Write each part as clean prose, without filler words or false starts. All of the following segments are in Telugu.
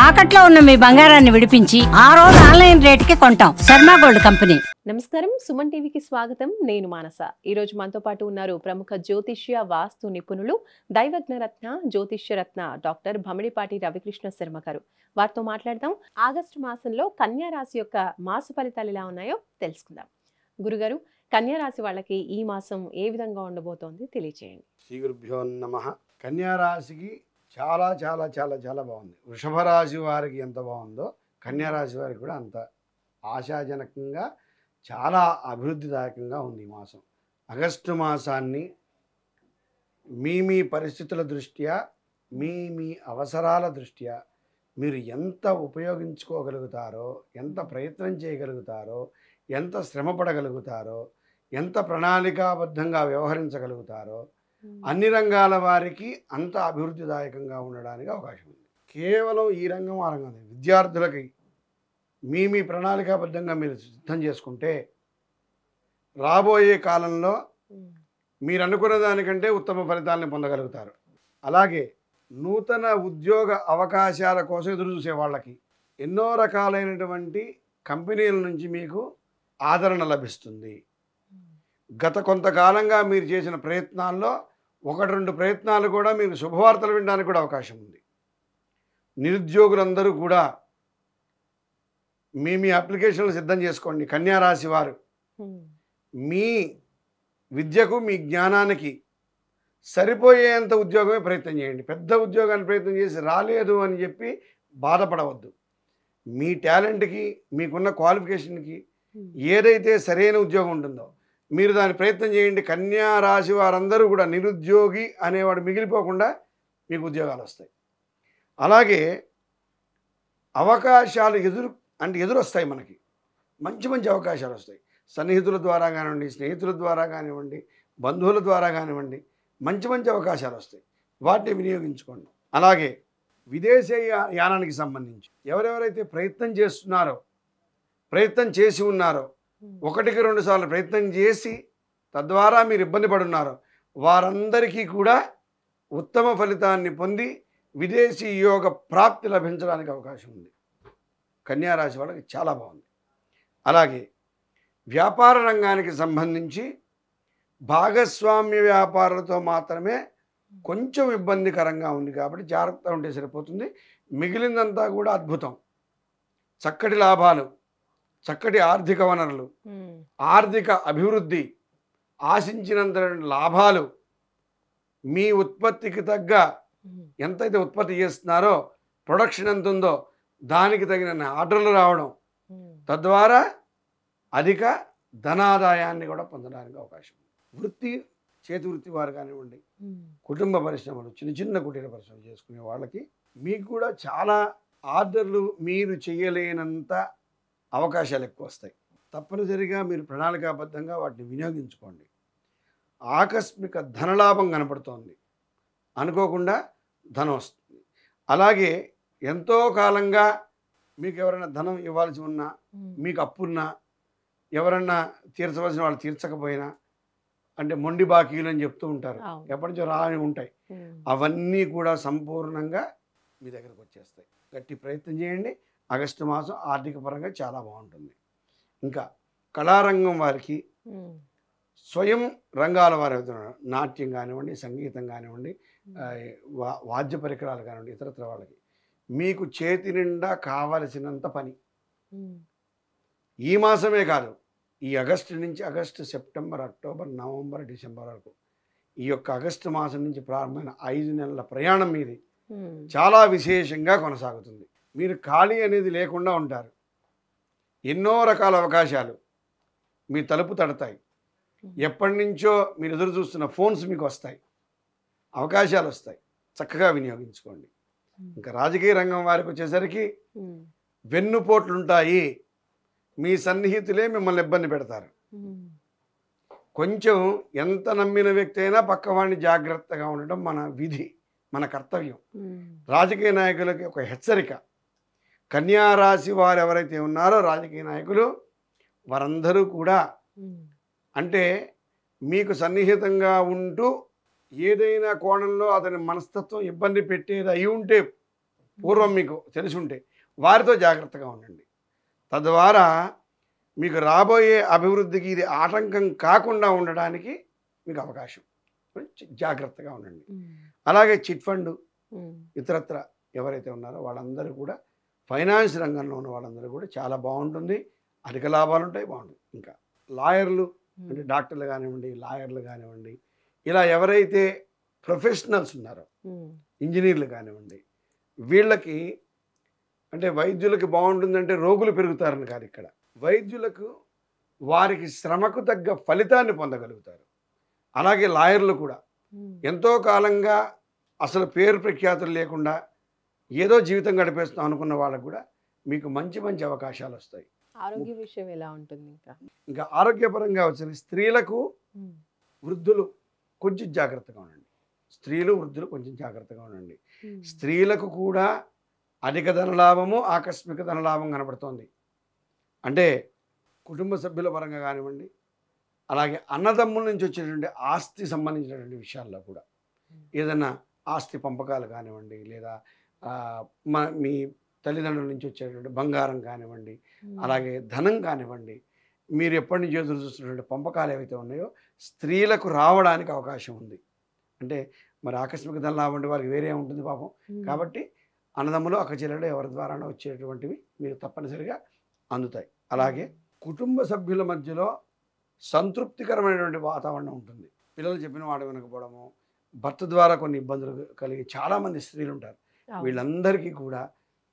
తాకట్లో ఉన్న మీ బంగారాన్ని విడిపించి ఆ రోజు ఆన్లైన్ రేటుకి కొంటాం. Sharma gold company. నమస్కారం, సుమన్ టీవీకి స్వాగతం. నేను మానస. ఈ రోజు మనతో పాటు ఉన్నారు ప్రముఖ జ్యోతిష్య వాస్తు నిపుణులు, దైవజ్ఞరత్న జ్యోతిష్యరత్న డాక్టర్ భమిడిపాటి రవికృష్ణ శర్మ గారు. వారితో మాట్లాడదాం. ఆగస్టు మాసంలో కన్యా రాశి యొక్క మాస ఫలితాలు ఎలా ఉన్నాయో తెలుసుకుందాం. గురుగారు, కన్యా రాశి వాళ్ళకి ఈ మాసం ఏ విధంగా ఉండబోతోంది తెలియజేయండి. శ్రీ గురుభ్యో నమః. కన్యా రాశికి చాలా చాలా చాలా చాలా బాగుంది. వృషభ రాశి వారికి ఎంత బాగుందో కన్యా రాశి వారికి కూడా అంత ఆశాజనకంగా చాలా అభివృద్ధిదాయకంగా ఉంది ఈ మాసం. ఆగస్టు మాసాన్ని మీ పరిస్థితుల దృష్ట్యా, మీ అవసరాల దృష్ట్యా మీరు ఎంత ఉపయోగించుకోగలుగుతారో, ఎంత ప్రయత్నం చేయగలుగుతారో, ఎంత శ్రమ పడగలుగుతారో, ఎంత ప్రణాళికాబద్ధంగా వ్యవహరించగలుగుతారో అన్ని రంగాల వారికి అంత అభివృద్ధిదాయకంగా ఉండడానికి అవకాశం ఉంది. కేవలం ఈ రంగం ఆ రంగం విద్యార్థులకి మీ ప్రణాళికాబద్ధంగా మీరు సిద్ధం చేసుకుంటే రాబోయే కాలంలో మీరు అనుకున్న దానికంటే ఉత్తమ ఫలితాలను పొందగలుగుతారు. అలాగే నూతన ఉద్యోగ అవకాశాల కోసం ఎదురు చూసే వాళ్ళకి ఎన్నో రకాలైనటువంటి కంపెనీల నుంచి మీకు ఆదరణ లభిస్తుంది. గత కొంతకాలంగా మీరు చేసిన ప్రయత్నాల్లో ఒకటి రెండు ప్రయత్నాలు కూడా మీకు శుభవార్తలు వినడానికి కూడా అవకాశం ఉంది. నిరుద్యోగులందరూ కూడా మీ అప్లికేషన్లు సిద్ధం చేసుకోండి. కన్యా రాశి వారు మీ విద్యకు, మీ జ్ఞానానికి సరిపోయేంత ఉద్యోగమే ప్రయత్నం చేయండి. పెద్ద ఉద్యోగాన్ని ప్రయత్నం చేసి రాలేదు అని చెప్పి బాధపడవద్దు. మీ టాలెంట్కి, మీకున్న క్వాలిఫికేషన్కి ఏదైతే సరైన ఉద్యోగం ఉంటుందో మీరు దాని ప్రయత్నం చేయండి. కన్యా రాశి వారందరూ కూడా నిరుద్యోగి అనేవాడు మిగిలిపోకుండా మీకు ఉద్యోగాలు వస్తాయి. అలాగే అవకాశాలు ఎదురొస్తాయి. మనకి మంచి మంచి అవకాశాలు వస్తాయి. సన్నిహితుల ద్వారా కానివ్వండి, స్నేహితుల ద్వారా కానివ్వండి, బంధువుల ద్వారా కానివ్వండి, మంచి మంచి అవకాశాలు వస్తాయి. వాటిని వినియోగించుకోండి. అలాగే విదేశీ యానానికి సంబంధించి ఎవరెవరైతే ప్రయత్నం చేస్తున్నారో, ప్రయత్నం చేసి ఉన్నారో, ఒకటికి రెండు సార్లు ప్రయత్నం చేసి తద్వారా మీరు ఇబ్బంది పడున్నారో వారందరికీ కూడా ఉత్తమ ఫలితాన్ని పొంది విదేశీ యోగ ప్రాప్తి లభించడానికి అవకాశం ఉంది. కన్యా రాశి వాళ్ళకి చాలా బాగుంది. అలాగే వ్యాపార రంగానికి సంబంధించి భాగస్వామ్య వ్యాపారాలతో మాత్రమే కొంచెం ఇబ్బందికరంగా ఉంది కాబట్టి జాగ్రత్తగా ఉంటే సరిపోతుంది. మిగిలిందంతా కూడా అద్భుతం. చక్కటి లాభాలు, చక్కటి ఆర్థిక వనరులు, ఆర్థిక అభివృద్ధి, ఆశించినంత లాభాలు, మీ ఉత్పత్తికి తగ్గ ఎంతైతే ఉత్పత్తి చేస్తున్నారో ప్రొడక్షన్ ఎంత ఉందో దానికి తగిన ఆర్డర్లు రావడం, తద్వారా అధిక ధనాదాయాన్ని కూడా పొందడానికి అవకాశం ఉంది. వృత్తి, చేతి వృత్తి వారు కానివ్వండి, కుటుంబ పరిశ్రమలు, చిన్న చిన్న కుటీర పరిశ్రమలు చేసుకునే వాళ్ళకి మీకు కూడా చాలా ఆర్డర్లు మీరు చేయలేనంత అవకాశాలు ఎక్కువ వస్తాయి. తప్పనిసరిగా మీరు ప్రణాళికాబద్ధంగా వాటిని వినియోగించుకోండి. ఆకస్మిక ధనలాభం కనపడుతోంది. అనుకోకుండా ధనం వస్తుంది. అలాగే ఎంతో కాలంగా మీకు ఎవరైనా ధనం ఇవ్వాల్సి ఉన్నా, మీకు అప్పున్నా, ఎవరన్నా తీర్చవలసిన వాళ్ళు తీర్చకపోయినా, అంటే మొండి బాకీలు అని చెప్తూ ఉంటారు, ఎప్పటి నుంచో రాని ఉంటాయి, అవన్నీ కూడా సంపూర్ణంగా మీ దగ్గరకు వచ్చేస్తాయి. గట్టి ప్రయత్నం చేయండి. ఆగస్టు మాసం ఆర్థిక పరంగా చాలా బాగుంటుంది. ఇంకా కళారంగం వారికి, స్వయం రంగాల వారు నాట్యం కానివ్వండి, సంగీతం కానివ్వండి, వాద్య పరికరాలు కానివ్వండి, ఇతరత్ర వాళ్ళకి మీకు చేతి నిండా కావలసినంత పని ఈ మాసమే కాదు, ఈ ఆగస్టు నుంచి August, September, October, November, December వరకు ఈ యొక్క ఆగస్టు మాసం నుంచి ప్రారంభమైన 5 నెలల ప్రయాణం మీది చాలా విశేషంగా కొనసాగుతుంది. మీరు ఖాళీ అనేది లేకుండా ఉంటారు. ఎన్నో రకాల అవకాశాలు మీ తలుపు తడతాయి. ఎప్పటి నుంచో మీరు ఎదురు చూస్తున్న ఫోన్స్ మీకు వస్తాయి, అవకాశాలు వస్తాయి. చక్కగా వినియోగించుకోండి. ఇంకా రాజకీయ రంగం వారికి వచ్చేసరికి వెన్నుపోట్లుంటాయి. మీ సన్నిహితులే మిమ్మల్ని ఇబ్బంది పెడతారు. కొంచెం ఎంత నమ్మిన వ్యక్తి అయినా పక్కవాడిని జాగ్రత్తగా ఉండడం మన విధి, మన కర్తవ్యం. రాజకీయ నాయకులకి ఒక హెచ్చరిక. కన్యా రాశి వారు ఎవరైతే ఉన్నారో రాజకీయ నాయకులు వారందరూ కూడా అంటే మీకు సన్నిహితంగా ఉంటూ ఏదైనా కోణంలో అతని మనస్తత్వం ఇబ్బంది పెట్టేది అయి ఉంటే పూర్వం మీకు తెలిసి ఉంటే వారితో జాగ్రత్తగా ఉండండి. తద్వారా మీకు రాబోయే అభివృద్ధికి ఇది ఆటంకం కాకుండా ఉండడానికి మీకు అవకాశం. జాగ్రత్తగా ఉండండి. అలాగే చిట్ ఫండ్ ఇతరత్ర ఎవరైతే ఉన్నారో వాళ్ళందరూ కూడా ఫైనాన్స్ రంగంలో ఉన్న వాళ్ళందరూ కూడా చాలా బాగుంటుంది. అధిక లాభాలు ఉంటాయి, బాగుంటుంది. ఇంకా లాయర్లు అంటే డాక్టర్లు కానివ్వండి, లాయర్లు కానివ్వండి, ఇలా ఎవరైతే ప్రొఫెషనల్స్ ఉన్నారో, ఇంజనీర్లు కానివ్వండి, వీళ్ళకి అంటే వైద్యులకి బాగుంటుందంటే రోగులు పెరుగుతారని కాదు. ఇక్కడ వైద్యులకు వారికి శ్రమకు తగ్గ ఫలితాన్ని పొందగలుగుతారు. అలాగే లాయర్లు కూడా ఎంతో కాలంగా అసలు పేరు ప్రఖ్యాతులు లేకుండా ఏదో జీవితం గడిపేస్తాం అనుకున్న వాళ్ళకు కూడా మీకు మంచి మంచి అవకాశాలు వస్తాయి. ఆరోగ్య విషయం ఎలా ఉంటుంది? ఇంకా ఆరోగ్యపరంగా వచ్చిన స్త్రీలకు, వృద్ధులు కొంచెం జాగ్రత్తగా ఉండండి. స్త్రీలు, వృద్ధులు కొంచెం జాగ్రత్తగా ఉండండి. స్త్రీలకు కూడా అధిక ధనలాభము, ఆకస్మిక ధనలాభం కనబడుతోంది. అంటే కుటుంబ సభ్యుల పరంగా కానివ్వండి, అలాగే అన్నదమ్ముల నుంచి వచ్చేటువంటి ఆస్తి సంబంధించినటువంటి విషయాల్లో కూడా ఏదైనా ఆస్తి పంపకాలు కానివ్వండి, లేదా మీ తల్లిదండ్రుల నుంచి వచ్చేటువంటి బంగారం కానివ్వండి, అలాగే ధనం కానివ్వండి, మీరు ఎప్పటి నుంచి ఎదురు చూస్తున్నటువంటి పంపకాలు ఏవైతే ఉన్నాయో స్త్రీలకు రావడానికి అవకాశం ఉంది. అంటే మరి ఆకస్మిక ధనలాభం అంటే వారికి వేరే ఉంటుంది పాపం. కాబట్టి అన్నదమ్ములు, అక్కచెల్లెలు ఎవరి ద్వారానో వచ్చేటువంటివి మీకు తప్పనిసరిగా అందుతాయి. అలాగే కుటుంబ సభ్యుల మధ్యలో సంతృప్తికరమైనటువంటి వాతావరణం ఉంటుంది. పిల్లలు చెప్పిన మాట వినకపోవడము, భర్త ద్వారా కొన్ని ఇబ్బందులు కలిగి చాలామంది స్త్రీలు ఉంటారు. వీళ్ళందరికీ కూడా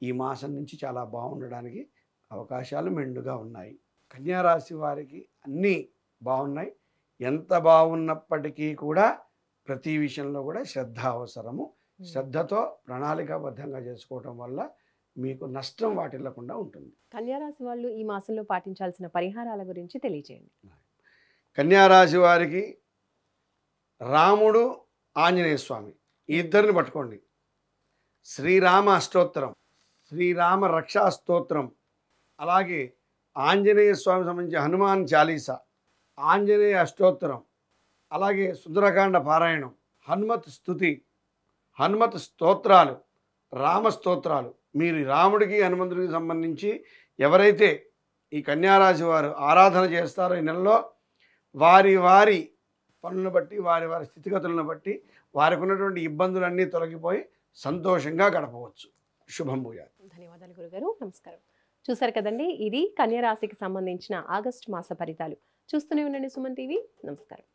ఈ మాసం నుంచి చాలా బాగుండడానికి అవకాశాలు మెండుగా ఉన్నాయి. కన్యారాశి వారికి అన్నీ బాగున్నాయి. ఎంత బాగున్నప్పటికీ కూడా ప్రతి విషయంలో కూడా శ్రద్ధ అవసరము. శ్రద్ధతో ప్రణాళికాబద్ధంగా చేసుకోవటం వల్ల మీకు నష్టం వాటిల్లకుండా ఉంటుంది. కన్యారాశి వాళ్ళు ఈ మాసంలో పాటించాల్సిన పరిహారాల గురించి తెలియజేయండి. కన్యారాశి వారికి రాముడు, ఆంజనేయ స్వామి ఈ ఇద్దరిని పట్టుకోండి. శ్రీరామ అష్టోత్తరం, శ్రీరామ రక్షా స్తోత్రం, అలాగే ఆంజనేయ స్వామి సంబంధించి హనుమాన్ చాలీసా, ఆంజనేయ అష్టోత్తరం, అలాగే సుందరకాండ పారాయణం, హనుమత్ స్తుతి, హనుమత్ స్తోత్రాలు, రామ స్తోత్రాలు. మీరు రాముడికి, హనుమంతుడికి సంబంధించి ఎవరైతే ఈ కన్యారాశి వారు ఆరాధన చేస్తారో ఈ నెలలో వారి వారి పనులను బట్టి, వారి వారి స్థితిగతులను బట్టి వారికి ఉన్నటువంటి ఇబ్బందులన్నీ తొలగిపోయి సంతోషంగా గడపవచ్చు. శుభం భూయాత్. ధన్యవాదాలు గురుగారు. నమస్కారం. చూసారు కదండి, ఇది కన్యారాశికి సంబంధించిన ఆగస్టు మాస ఫలితాలు. చూస్తూనే ఉండండి సుమన్ టీవీ. నమస్కారం.